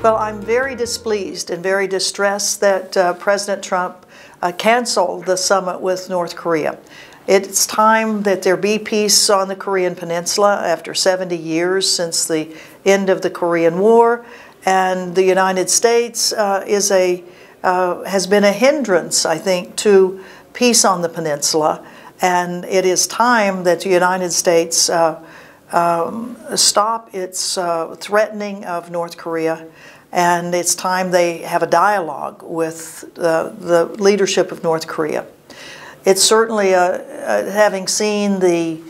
Well, I'm very displeased and very distressed that President Trump canceled the summit with North Korea. It's time that there be peace on the Korean Peninsula after 70 years since the end of the Korean War, and the United States has been a hindrance, I think, to peace on the peninsula, and it is time that the United States stop its threatening of North Korea, and it's time they have a dialogue with the leadership of North Korea. It's certainly, having seen the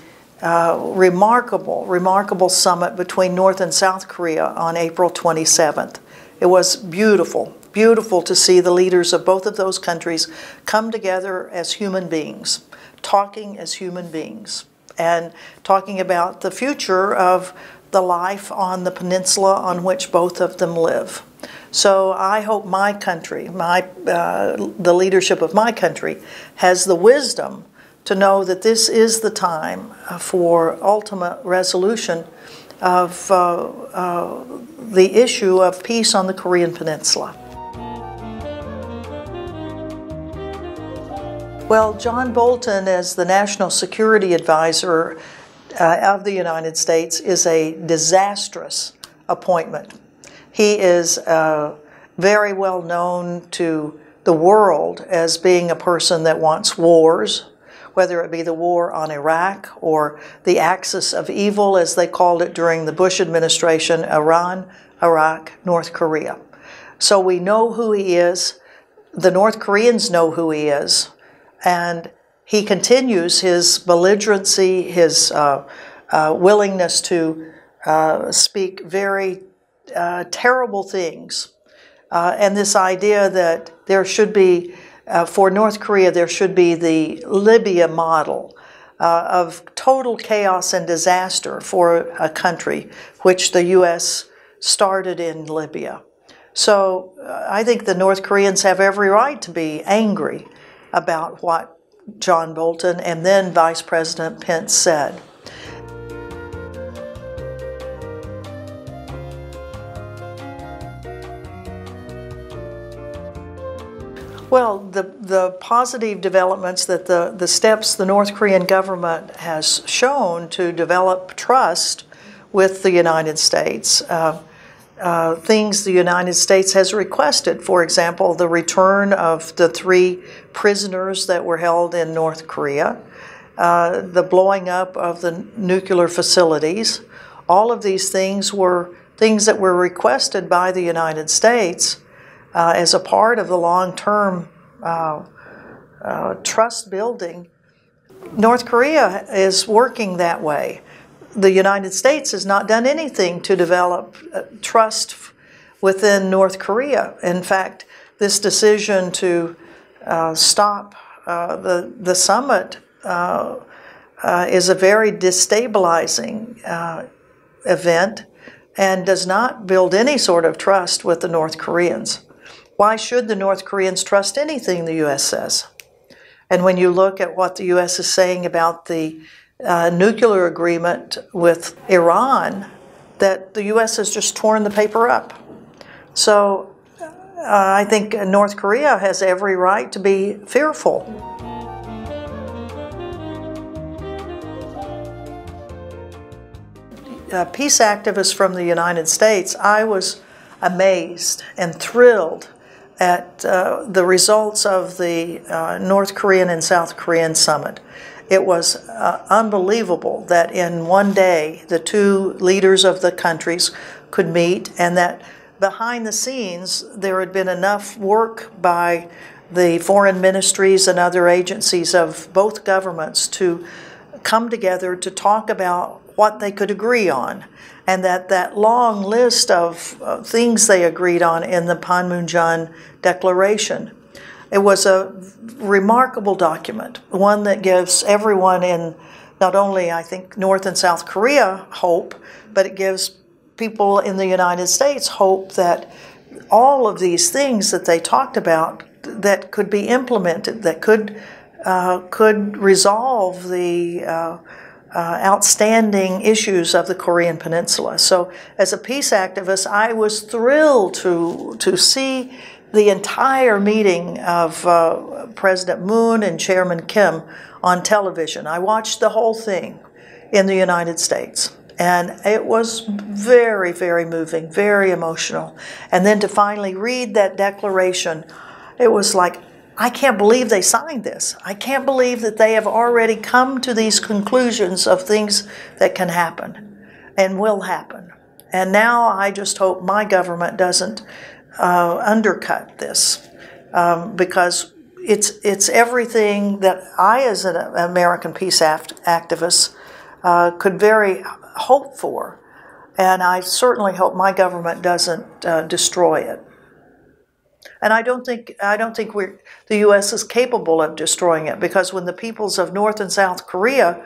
remarkable summit between North and South Korea on April 27th. It was beautiful to see the leaders of both of those countries come together as human beings, talking as human beings, and talking about the future of the life on the peninsula on which both of them live. So I hope my country, the leadership of my country, has the wisdom to know that this is the time for ultimate resolution of the issue of peace on the Korean Peninsula. Well, John Bolton, as the National Security Advisor of the United States, is a disastrous appointment. He is very well known to the world as being a person that wants wars, whether it be the war on Iraq or the axis of evil, as they called it during the Bush administration, Iran, Iraq, North Korea. So we know who he is. The North Koreans know who he is. And he continues his belligerency, his willingness to speak very terrible things. And this idea that there should be, for North Korea, there should be the Libya model of total chaos and disaster for a country, which the U.S. started in Libya. So I think the North Koreans have every right to be angry about what John Bolton and then Vice President Pence said. Well, the positive developments that the steps the North Korean government has shown to develop trust with the United States, things the United States has requested, for example, the return of the 3 prisoners that were held in North Korea, the blowing up of the nuclear facilities. All of these things were things that were requested by the United States as a part of the long-term trust building. North Korea is working that way. The United States has not done anything to develop trust within North Korea. In fact, this decision to stop the summit is a very destabilizing event and does not build any sort of trust with the North Koreans. Why should the North Koreans trust anything the U.S. says? And when you look at what the U.S. is saying about the nuclear agreement with Iran, that the U.S. has just torn the paper up. So I think North Korea has every right to be fearful. Peace activists from the United States, I was amazed and thrilled at the results of the North Korean and South Korean summit. It was unbelievable that in one day the 2 leaders of the countries could meet, and that behind the scenes there had been enough work by the foreign ministries and other agencies of both governments to come together to talk about what they could agree on, and that long list of things they agreed on in the Panmunjom Declaration. It was a remarkable document, one that gives everyone in not only, I think, North and South Korea hope, but it gives people in the United States hope that all of these things that they talked about that could be implemented, that could resolve the outstanding issues of the Korean Peninsula. So as a peace activist, I was thrilled to see the entire meeting of President Moon and Chairman Kim on television. I watched the whole thing in the United States. And it was very, very moving, very emotional. And then to finally read that declaration, it was like, I can't believe they signed this. I can't believe that they have already come to these conclusions of things that can happen and will happen. And now I just hope my government doesn't undercut this because it's everything that I, as an American peace activist, could very hope for, and I certainly hope my government doesn't destroy it. And I don't think the U.S. is capable of destroying it, because when the peoples of North and South Korea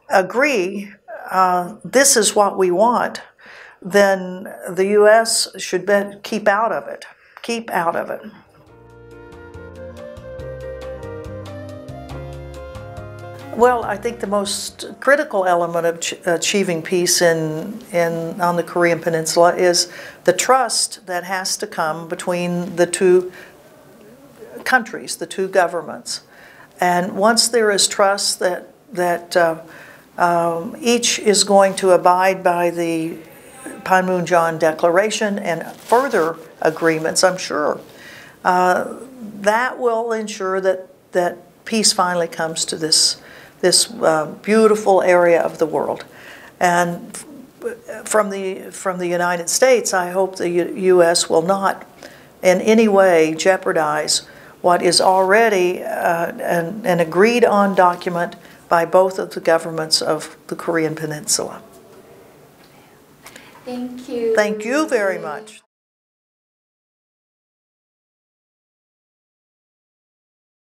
agree this is what we want, then the U.S. should keep out of it. Keep out of it. Well, I think the most critical element of achieving peace on the Korean Peninsula is the trust that has to come between the two countries, the two governments. And once there is trust that each is going to abide by the Panmunjom Declaration and further agreements, I'm sure, that will ensure that peace finally comes to this beautiful area of the world. And from the United States, I hope the U.S. will not in any way jeopardize what is already an agreed-on document by both of the governments of the Korean Peninsula. Thank you. Thank you very much.